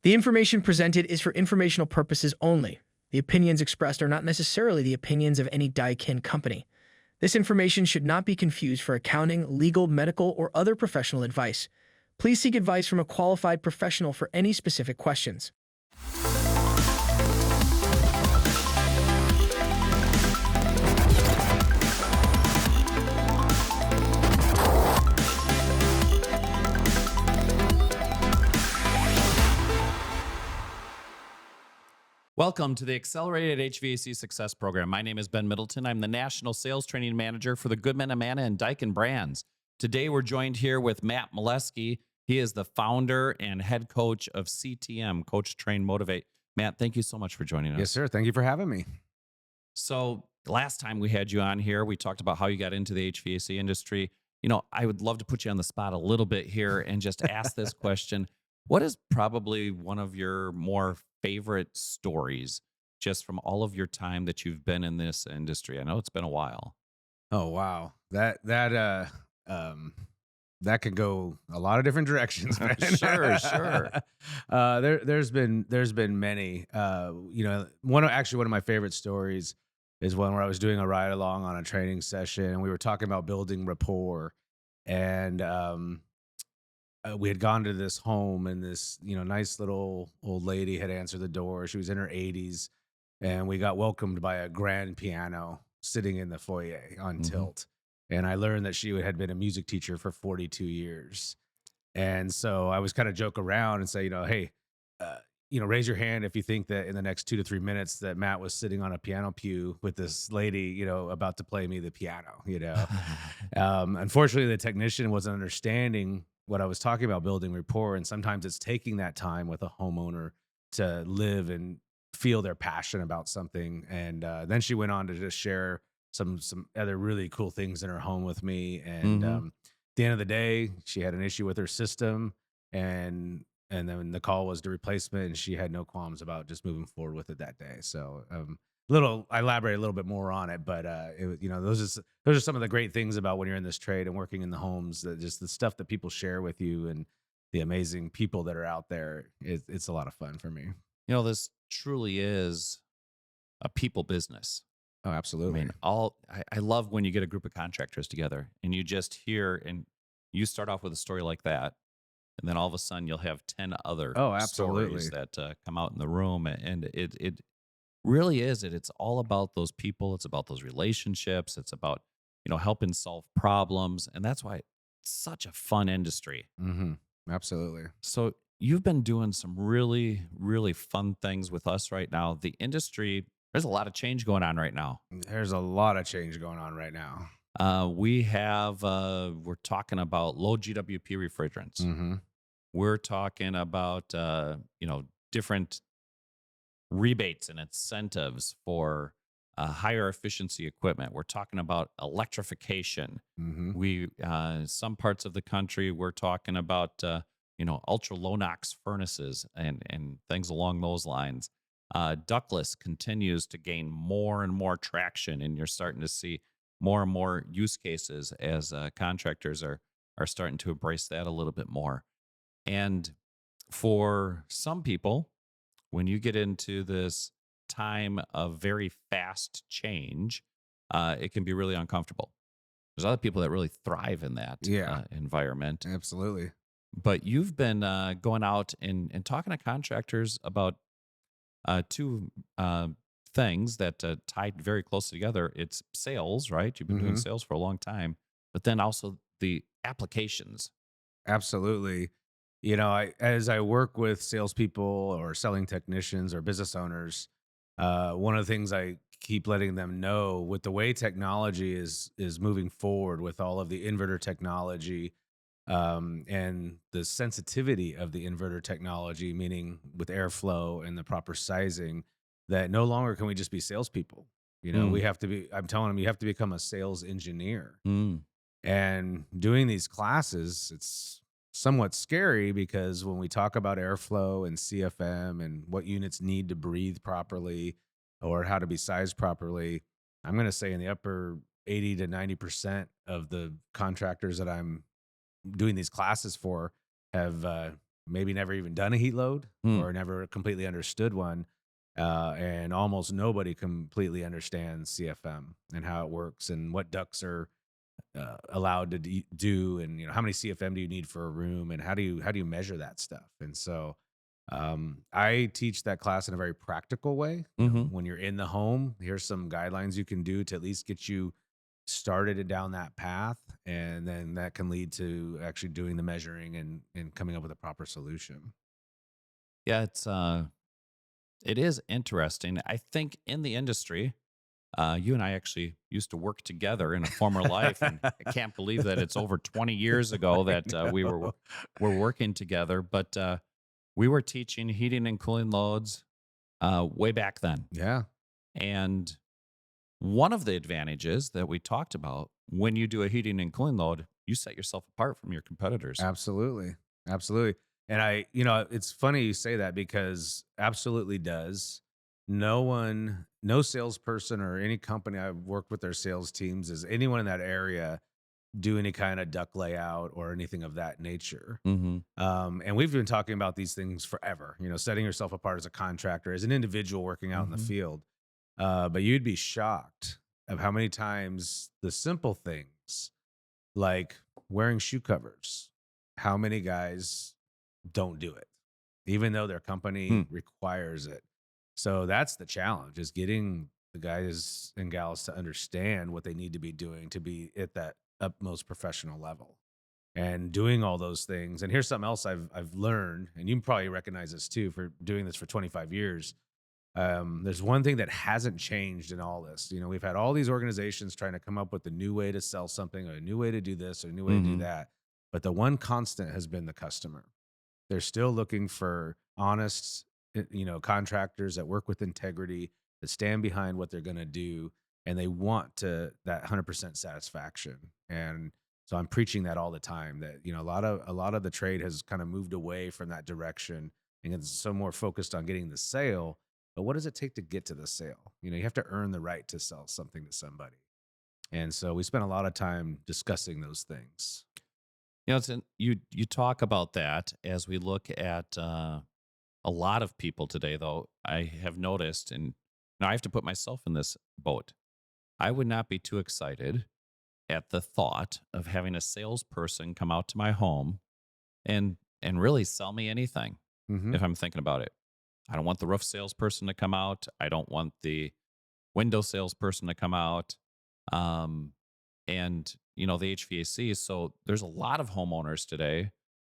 The information presented is for informational purposes only. The opinions expressed are not necessarily the opinions of any Daikin company. This information should not be confused for accounting, legal, medical, or other professional advice. Please seek advice from a qualified professional for any specific questions. Welcome to the Accelerated HVAC Success program. My name is Ben Middleton. I'm the National Sales Training Manager for the Goodman, Amana, and Daikin brands. Today, we're joined here with Matt Maleske. He is the founder and head coach of CTM, Coach, Train, Motivate. Matt, thank you so much for joining us. Yes, sir. Thank you for having me. So last time we had you on here, we talked about how you got into the HVAC industry. You know, I would love to put you on the spot a little bit here and just ask this question. What is probably one of your more favorite stories just from all of your time that you've been in this industry? I know it's been a while. Oh, wow. That could go a lot of different directions, man. Sure. There's been many. One of my favorite stories is one where I was doing a ride along on a training session, and we were talking about building rapport, and we had gone to this home, and this nice little old lady had answered the door. She was in her 80s, and we got welcomed by a grand piano sitting in the foyer on tilt. And I learned that she had been a music teacher for 42 years. And so I was kind of joke around and say, hey, raise your hand if you think that in the next 2 to 3 minutes that Matt was sitting on a piano pew with this lady, about to play me the piano. Unfortunately, the technician wasn't understanding what I was talking about, building rapport. And sometimes it's taking that time with a homeowner to live and feel their passion about something. And then she went on to just share some other really cool things in her home with me. And at the end of the day, she had an issue with her system, and then the call was the replacement, and she had no qualms about just moving forward with it that day. So I elaborate a little bit more on it, but those are some of the great things about when you're in this trade and working in the homes, that just the stuff that people share with you and the amazing people that are out there. It's a lot of fun for me. This truly is a people business. Oh, absolutely. I mean, I love when you get a group of contractors together and you just hear, and you start off with a story like that, and then all of a sudden you'll have 10 other stories that come out in the room. And it really is it's all about those people. It's about those relationships. It's about, helping solve problems. And that's why it's such a fun industry. Absolutely. So you've been doing some really, really fun things with us right now. The industry, there's a lot of change going on right now. There's a lot of change going on right now. We're talking about low GWP refrigerants. We're talking about, different rebates and incentives for higher efficiency equipment. We're talking about electrification. Some parts of the country, we're talking about, ultra low NOx furnaces and things along those lines. Ductless continues to gain more and more traction, and you're starting to see more and more use cases as contractors are starting to embrace that a little bit more. And for some people, when you get into this time of very fast change, it can be really uncomfortable. There's other people that really thrive in that environment. Absolutely. But you've been going out and talking to contractors about two things that tied very close together. It's sales, right? You've been doing sales for a long time, but then also the applications. Absolutely. As I work with salespeople or selling technicians or business owners, one of the things I keep letting them know, with the way technology is moving forward, with all of the inverter technology, and the sensitivity of the inverter technology, meaning with airflow and the proper sizing, that no longer can we just be salespeople. We have to be, I'm telling them, you have to become a sales engineer. And doing these classes, it's somewhat scary, because when we talk about airflow and CFM and what units need to breathe properly or how to be sized properly, I'm going to say in the upper 80 to 90% of the contractors that I'm doing these classes for have maybe never even done a heat load Hmm. or never completely understood one. And almost nobody completely understands CFM and how it works and what ducts are allowed to do, and how many CFM do you need for a room, and how do you measure that stuff. And so I teach that class in a very practical way. Mm-hmm. When you're in the home, here's some guidelines you can do to at least get you started down that path, and then that can lead to actually doing the measuring and coming up with a proper solution. Yeah, it is interesting. I think in the industry, you and I actually used to work together in a former life, and I can't believe that it's over 20 years ago I that we know. were working together. But we were teaching heating and cooling loads way back then, Yeah, and one of the advantages that we talked about when you do a heating and cooling load, you set yourself apart from your competitors. absolutely. Absolutely. And it's funny you say that because absolutely does. No salesperson or any company I've worked with their sales teams is anyone in that area do any kind of duck layout or anything of that nature. Mm-hmm. And we've been talking about these things forever, setting yourself apart as a contractor, as an individual working out in the Mm-hmm. field. But you'd be shocked of how many times the simple things like wearing shoe covers, how many guys don't do it, even though their company requires it. So that's the challenge, is getting the guys and gals to understand what they need to be doing to be at that utmost professional level and doing all those things. And here's something else I've learned, and you probably recognize this too for doing this for 25 years. There's one thing that hasn't changed in all this. We've had all these organizations trying to come up with a new way to sell something, or a new way to do this, or a new way to do Mm-hmm. that. But the one constant has been the customer. They're still looking for honest, contractors that work with integrity, that stand behind what they're going to do, and they want that 100% satisfaction. And so I'm preaching that all the time. That a lot of the trade has kind of moved away from that direction, and it's so more focused on getting the sale. But what does it take to get to the sale? You have to earn the right to sell something to somebody. And so we spent a lot of time discussing those things. You talk about that as we look at a lot of people today, though. I have noticed, and now I have to put myself in this boat. I would not be too excited at the thought of having a salesperson come out to my home and really sell me anything Hmm. if I'm thinking about it. I don't want the roof salesperson to come out. I don't want the window salesperson to come out. Um, and the HVAC. So there's a lot of homeowners today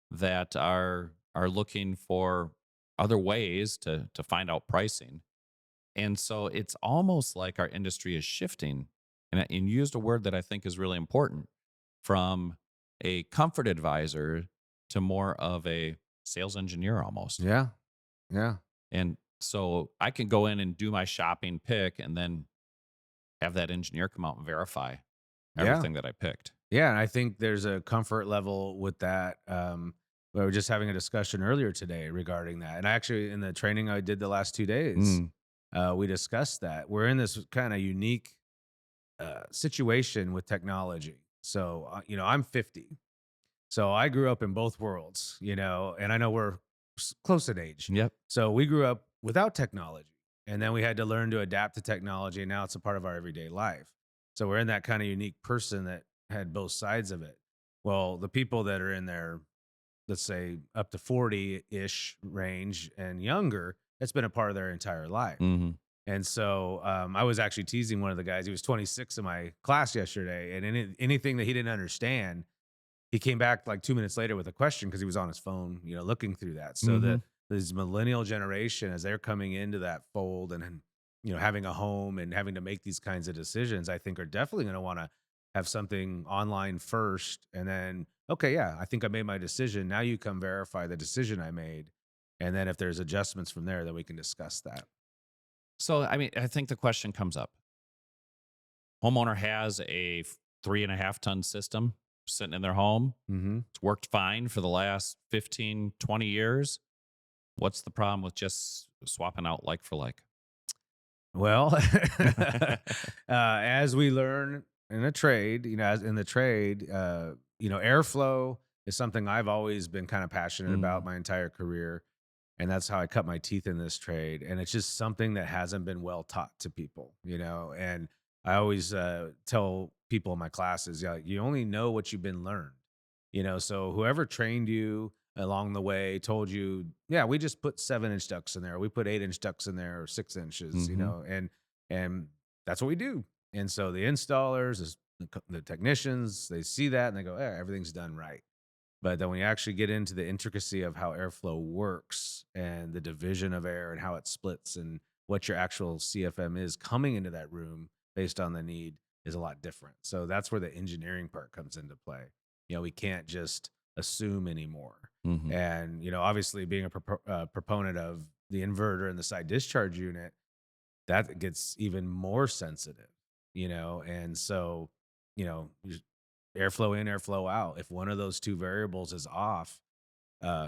that are looking for other ways to find out pricing. And so it's almost like our industry is shifting. And you used a word that I think is really important, from a comfort advisor to more of a sales engineer almost. Yeah. Yeah. And so I can go in and do my shopping pick and then have that engineer come out and verify Yeah. everything that I picked. Yeah, and I think there's a comfort level with that. We were just having a discussion earlier today regarding that, and actually, in the training I did the last 2 days, Mm. we discussed that we're in this kind of unique situation with technology. So, I'm 50, so I grew up in both worlds, and I know we're close in age. Yep. So we grew up without technology, and then we had to learn to adapt to technology, and now it's a part of our everyday life. So we're in that kind of unique person that had both sides of it. Well, the people that are in their, let's say, up to 40-ish range and younger, that's been a part of their entire life. Hmm. And so I was actually teasing one of the guys. He was 26 in my class yesterday, and anything that he didn't understand, he came back like 2 minutes later with a question because he was on his phone, looking through that. So Hmm. this millennial generation, as they're coming into that fold and having a home and having to make these kinds of decisions, I think are definitely going to want to have something online first, and then, okay, yeah, I think I made my decision. Now you come verify the decision I made, and then if there's adjustments from there, then we can discuss that. So, I mean, I think the question comes up. Homeowner has a 3.5 ton system sitting in their home. Mm-hmm. It's worked fine for the last 15, 20 years. What's the problem with just swapping out like for like? Well, as we learn in a trade, as in the trade, airflow is something I've always been kind of passionate about Mm. my entire career. And that's how I cut my teeth in this trade. And it's just something that hasn't been well taught to people, and I always tell people in my classes, yeah, you only know what you've been learned, so whoever trained you along the way told you, yeah, we just put 7-inch ducts in there. We put 8-inch ducts in there or 6 inches, Mhm. and that's what we do. And so the installers, the technicians, they see that and they go, yeah, everything's done right. But then when you actually get into the intricacy of how airflow works and the division of air and how it splits and what your actual CFM is coming into that room based on the need is a lot different. So that's where the engineering part comes into play. We can't just assume anymore. Mhm. And, obviously being a proponent of the inverter and the side discharge unit, that gets even more sensitive, and so, airflow in, airflow out. If one of those two variables is off,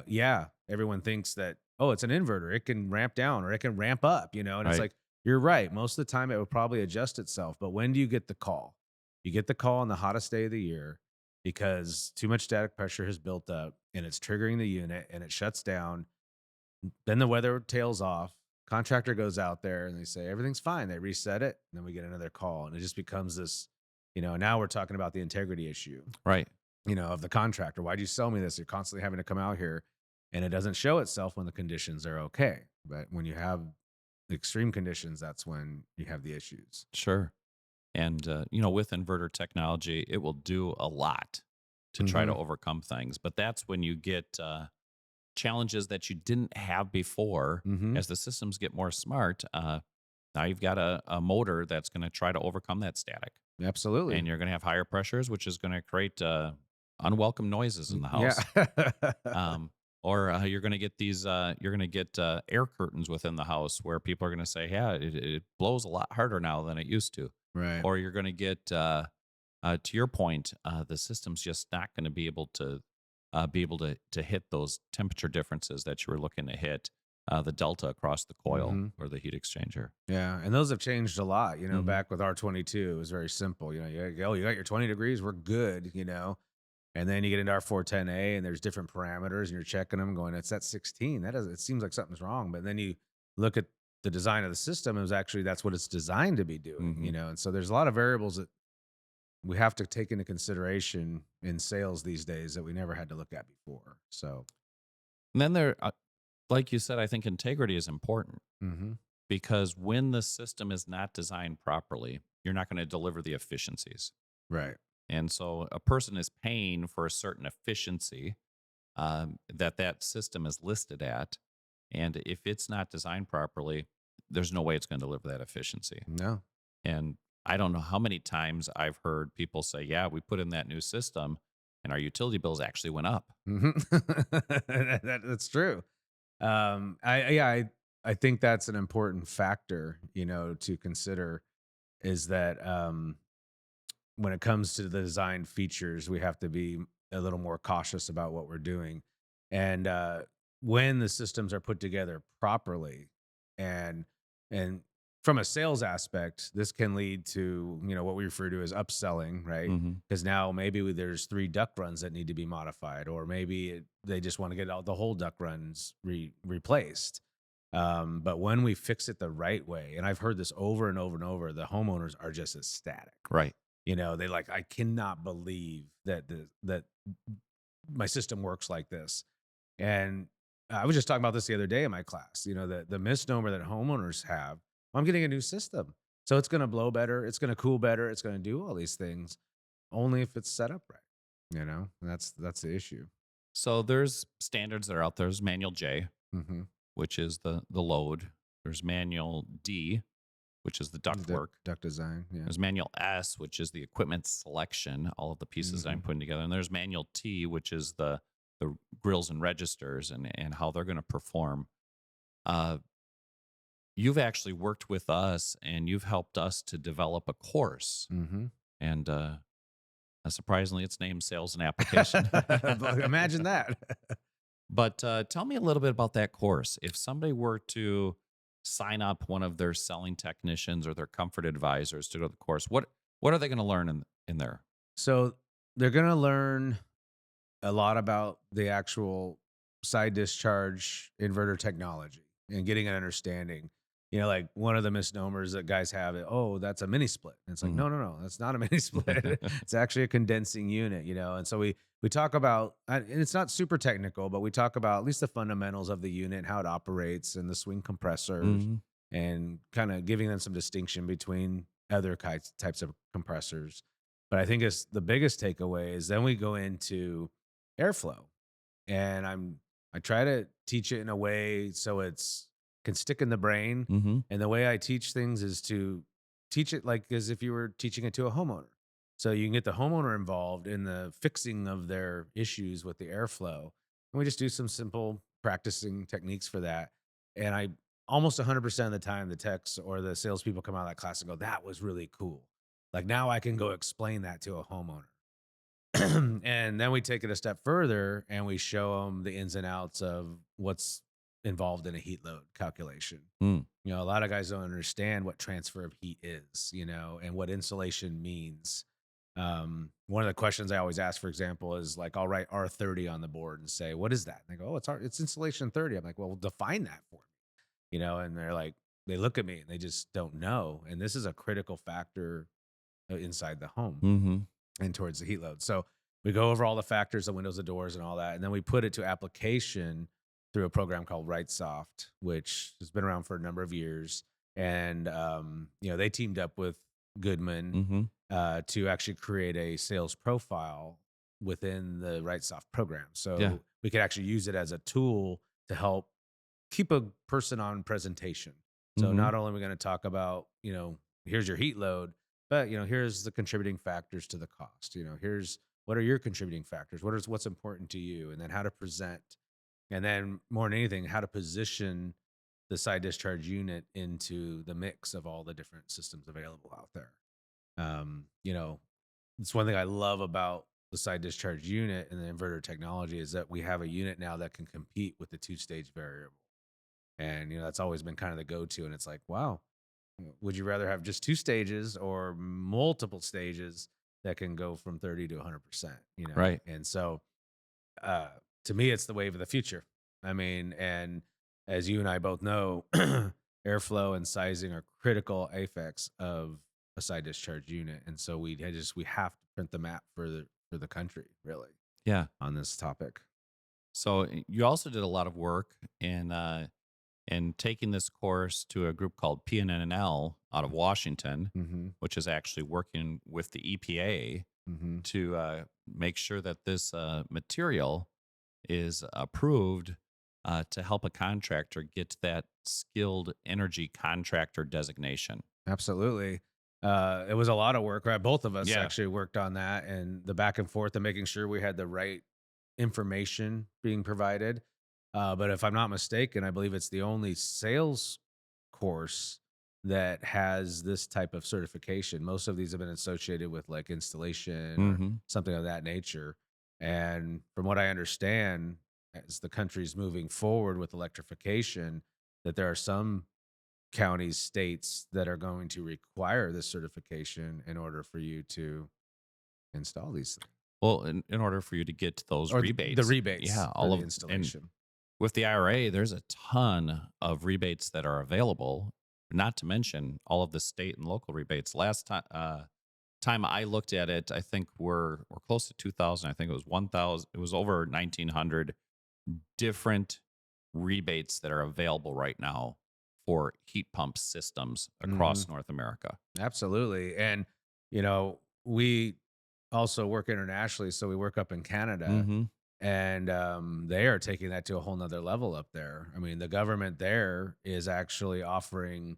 yeah, everyone thinks that, oh, it's an inverter. It can ramp down or it can ramp up, and it's Right. like, you're right. Most of the time it will probably adjust itself. But when do you get the call? You get the call on the hottest day of the year because too much static pressure has built up and it's triggering the unit and it shuts down. Then the weather tails off. Contractor goes out there and they say everything's fine. They reset it. And then we get another call. And it just becomes this, now we're talking about the integrity issue, Right. of the contractor. Why'd you sell me this? You're constantly having to come out here. And it doesn't show itself when the conditions are okay. But when you have extreme conditions, that's when you have the issues. Sure. And with inverter technology, it will do a lot to try to Hmm. overcome things. But that's when you get challenges that you didn't have before. Hmm. As the systems get more smart, now you've got a motor that's going to try to overcome that static, Absolutely. and you're going to have higher pressures, which is going to create unwelcome noises in the Yeah. house. Um, or you're going to get these, you're going to get air curtains within the house where people are going to say, yeah, it blows a lot harder now than it used to. Right. Or you're going to get, to your point, the system's just not going to be able to hit those temperature differences that you were looking to hit, the delta across the coil Hmm. or the heat exchanger. Yeah, and those have changed a lot. Hmm. Back with R22, it was very simple. You got your 20 degrees, we're good. And then you get into our 410A, and there's different parameters, and you're checking them, going, it's at 16. That doesn't. It seems like something's wrong. But then you look at the design of the system; it was actually that's what it's designed to be doing. Hmm. And so there's a lot of variables that we have to take into consideration in sales these days that we never had to look at before. So, And then there, like you said, I think integrity is important hmm. because when the system is not designed properly, you're not going to deliver the efficiencies. Right. And so a person is paying for a certain efficiency that system is listed at. And if it's not designed properly, there's no way it's going to deliver that efficiency. No. And I don't know how many times I've heard people say, yeah, we put in that new system and our utility bills actually went up. Hmm. That's true. I think that's an important factor, to consider is that when it comes to the design features, we have to be a little more cautious about what we're doing. And when the systems are put together properly, and and from a sales aspect, this can lead to what we refer to as upselling, right? Hmm. Because now maybe there's 3 duct runs that need to be modified, or maybe they just want to get all the whole duct runs replaced. But when we fix it the right way, and I've heard this over and over and over, the homeowners are just ecstatic. Right. They like, I cannot believe that my system works like this. And I was just talking about this the other day in my class. The misnomer that homeowners have: I'm getting a new system, so it's going to blow better, it's going to cool better, it's going to do all these things, only if it's set up right. And that's the issue. So there's standards that are out there. There's manual J, Mm-hmm. which is the load. There's manual D, which is the duct work. Duct design. Yeah. There's manual S, which is the equipment selection, all of the pieces that I'm Mhm. putting together. And there's manual T, which is the grills and registers and how they're going to perform. Uh, you've actually worked with us and you've helped us to develop a course. Mm-hmm. And surprisingly, it's named Sales and Application. Imagine that. But tell me a little bit about that course. If somebody were to sign up one of their selling technicians or their comfort advisors to go to the course, what are they going to learn in there? So they're going to learn a lot about the actual side discharge inverter technology and getting an understanding. Like one of the misnomers that guys have, oh, that's a mini split. And it's like, Mhm. no, that's not a mini split. It's actually a condensing unit, And so we talk about, and it's not super technical, but we talk about at least the fundamentals of the unit, how it operates, and the swing compressors, Mhm. and kind of giving them some distinction between other types of compressors. But I think it's the biggest takeaway is then we go into airflow, and I try to teach it in a way so it's can stick in the brain. Mhm. And the way I teach things is to teach it like as if you were teaching it to a homeowner. So you can get the homeowner involved in the fixing of their issues with the airflow. And we just do some simple practicing techniques for that. And I almost 100% of the time, the techs or the salespeople come out of that class and go, "That was really cool. Like now I can go explain that to a homeowner." And then we take it a step further and we show them the ins and outs of what's involved in a heat load calculation. Mm. A lot of guys don't understand what transfer of heat is, and what insulation means. One of the questions I always ask, for example, is like, I'll write R30 on the board and say, "What is that?" And they go, "Oh, it's insulation 30." I'm like, "Well, define that for me," and they're like, they look at me and they just don't know. And this is a critical factor inside the home Mhm. and towards the heat load. So we go over all the factors, the windows, the doors, and all that, and then we put it to application through a program called RightSoft, which has been around for a number of years. And they teamed up with Goodman Mhm. to actually create a sales profile within the RightSoft program. Yeah. So we could actually use it as a tool to help keep a person on presentation. So Mhm. not only are we going to talk about, here's your heat load, but here's the contributing factors to the cost. Here's what are your contributing factors? What's important to you? And then how to present. And then more than anything, how to position the side discharge unit into the mix of all the different systems available out there. You know, it's one thing I love about the side discharge unit and the inverter technology is that we have a unit now that can compete with the two-stage variable. And, that's always been kind of the go-to. And it's like, wow, would you rather have just two stages or multiple stages that can go from 30 to 100%, Right. And so, uh, to me, it's the wave of the future. I mean, and as you and I both know, airflow and sizing are critical aspects of a side discharge unit. And so we have to print the map for the country really Yeah. on this topic. So you also did a lot of work in taking this course to a group called PNNL out of Washington, Mm-hmm. which is actually working with the EPA Mm-hmm. to make sure that this material is approved to help a contractor get that skilled energy contractor designation. Absolutely. It was a lot of work, right? Both of us Yeah. actually worked on that and the back and forth and making sure we had the right information being provided. But if I'm not mistaken, I believe it's the only sales course that has this type of certification. Most of these have been associated with like installation or Mm-hmm. something of that nature. And from what I understand, as the country's moving forward with electrification, that there are some counties, states that are going to require this certification in order for you to install these things Well, in order for you to get those or the rebates, rebates yeah, for all the of and installation. with the IRA, there's a ton of rebates that are available. Not to mention all of the state and local rebates. Last time I looked at it, I think we're close to 2,000. I think it was 1,000. It was over 1,900 different rebates that are available right now for heat pump systems Hmm. across North America. Absolutely. And, we also work internationally. So we work up in Canada Mm-hmm. and they are taking that to a whole nother level up there. I mean, the government there is actually offering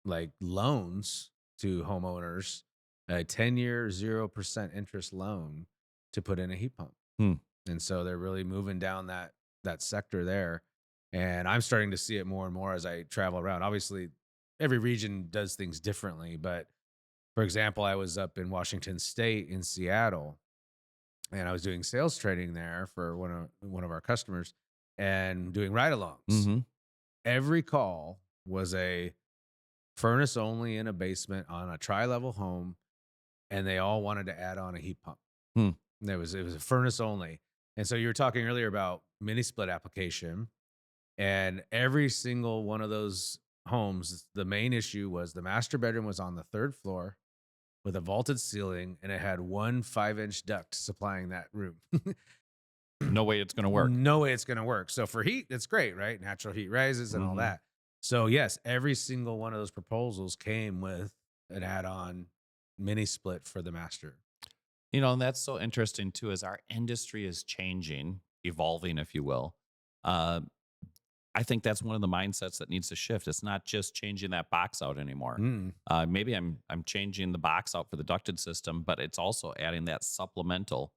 like loans to homeowners, a 10-year 0% interest loan to put in a heat pump. Hmm. And so they're really moving down that sector there. And I'm starting to see it more and more as I travel around. Obviously, every region does things differently, but for example, I was up in Washington State in Seattle and I was doing sales training there for one of our customers and doing ride-alongs. Mm-hmm. Every call was a furnace only in a basement on a tri-level home, and they all wanted to add on a heat pump. Hmm. And it was a furnace only. And so you were talking earlier about mini split application, and every single one of those homes, the main issue was the master bedroom was on the 3rd floor with a vaulted ceiling, and it had one 5-inch duct supplying that room. No way it's going to work. No way it's going to work. So for heat, it's great, right? Natural heat rises and all that. So yes, every single one of those proposals came with an add-on mini split for the master. And that's so interesting too, as our industry is changing, evolving, if you will. I think that's one of the mindsets that needs to shift. It's not just changing that box out anymore. Maybe I'm changing the box out for the ducted system, but it's also adding that supplemental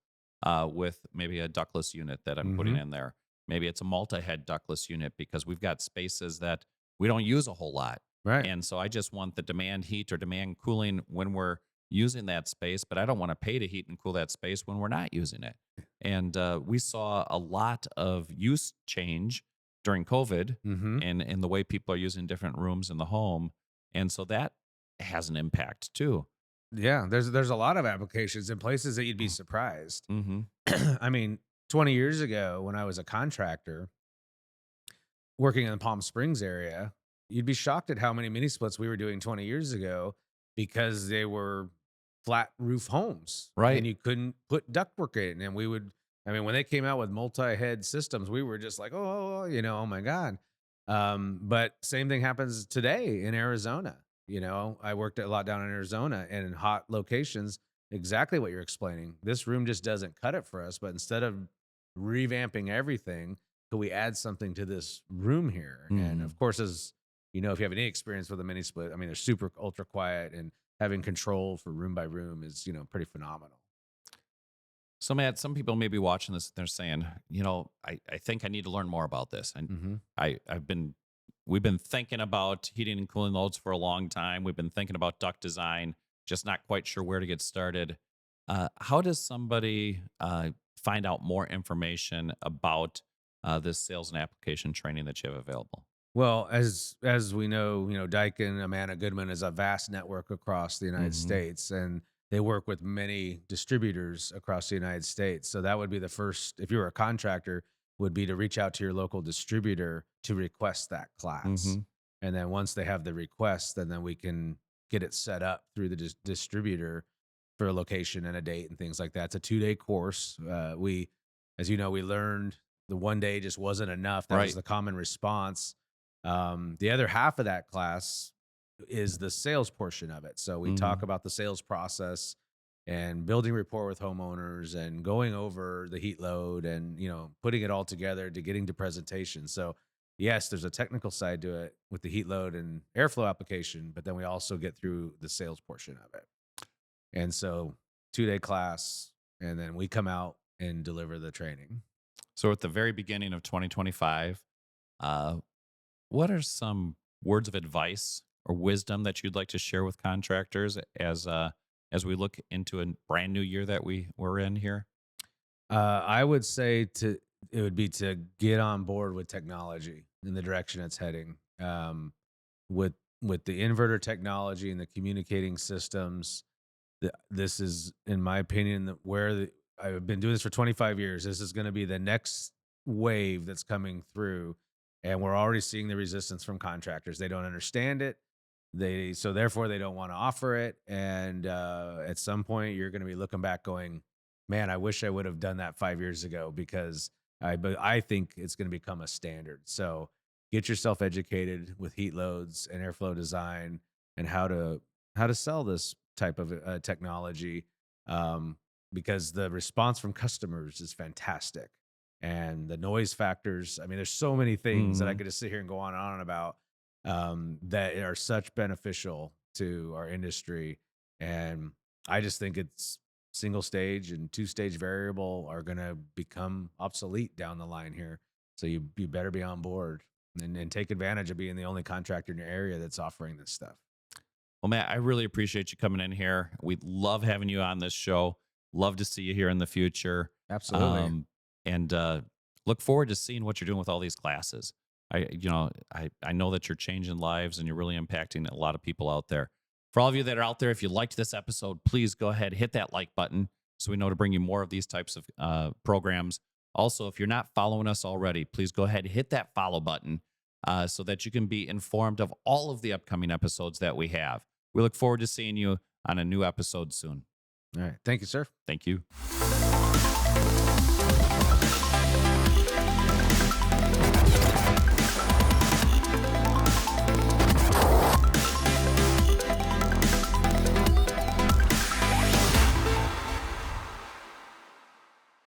with maybe a ductless unit that I'm putting in there. Maybe it's a multi-head ductless unit because we've got spaces that we don't use a whole lot. Right. And so I just want the demand heat or demand cooling when we're using that space, but I don't want to pay to heat and cool that space when we're not using it. And we saw a lot of use change during COVID and the way people are using different rooms in the home. And so that has an impact too. Yeah, there's a lot of applications in places that you'd be surprised. I mean, 20 years ago when I was a contractor working in the Palm Springs area, you'd be shocked at how many mini splits we were doing 20 years ago because they were flat roof homes. Right. And you couldn't put ductwork in. And when they came out with multi-head systems, we were just like, oh my God. But same thing happens today in Arizona. I worked a lot down in Arizona and in hot locations, exactly what you're explaining. This room just doesn't cut it for us. But instead of revamping everything, could we add something to this room here? And of course, as if you have any experience with a mini split, they're super ultra quiet, and having control for room by room is, pretty phenomenal. So Matt, some people may be watching this and they're saying, I think I need to learn more about this. And we've been thinking about heating and cooling loads for a long time. We've been thinking about duct design, just not quite sure where to get started. How does somebody find out more information about this sales and application training that you have available? Well, as we know, Daikin, Amanda Goodman is a vast network across the United States, and they work with many distributors across the United States. So that would be the first, if you were a contractor, would be to reach out to your local distributor to request that class. And then once they have the request, then we can get it set up through the distributor for a location and a date and things like that. It's a 2-day course. As you know, we learned the 1 day just wasn't enough. That was the common response. The other half of that class is the sales portion of it. So we talk about the sales process and building rapport with homeowners and going over the heat load and, putting it all together to getting to presentation. So yes, there's a technical side to it with the heat load and airflow application, but then we also get through the sales portion of it. And so 2-day class, and then we come out and deliver the training. So at the very beginning of 2025, what are some words of advice or wisdom that you'd like to share with contractors as we look into a brand new year that we're in here? I would say it would be to get on board with technology in the direction it's heading. With the inverter technology and the communicating systems, this is, in my opinion, I've been doing this for 25 years. This is going to be the next wave that's coming through. And we're already seeing the resistance from contractors. They don't understand it. So therefore they don't want to offer it. And at some point you're going to be looking back going, man, I wish I would have done that 5 years ago, because I think it's going to become a standard. So get yourself educated with heat loads and airflow design and how to sell this type of technology, because the response from customers is fantastic. And the noise factors, there's so many things that I could just sit here and go on and on about that are such beneficial to our industry. And I just think it's single stage and 2-stage variable are going to become obsolete down the line here. So you better be on board and take advantage of being the only contractor in your area that's offering this stuff. Well, Matt, I really appreciate you coming in here. We love having you on this show. Love to see you here in the future. Absolutely. And look forward to seeing what you're doing with all these classes. I know that you're changing lives and you're really impacting a lot of people out there. For all of you that are out there, if you liked this episode, please go ahead, hit that like button so we know to bring you more of these types of programs. Also, if you're not following us already, please go ahead and hit that follow button so that you can be informed of all of the upcoming episodes that we have. We look forward to seeing you on a new episode soon. All right. Thank you, sir. Thank you.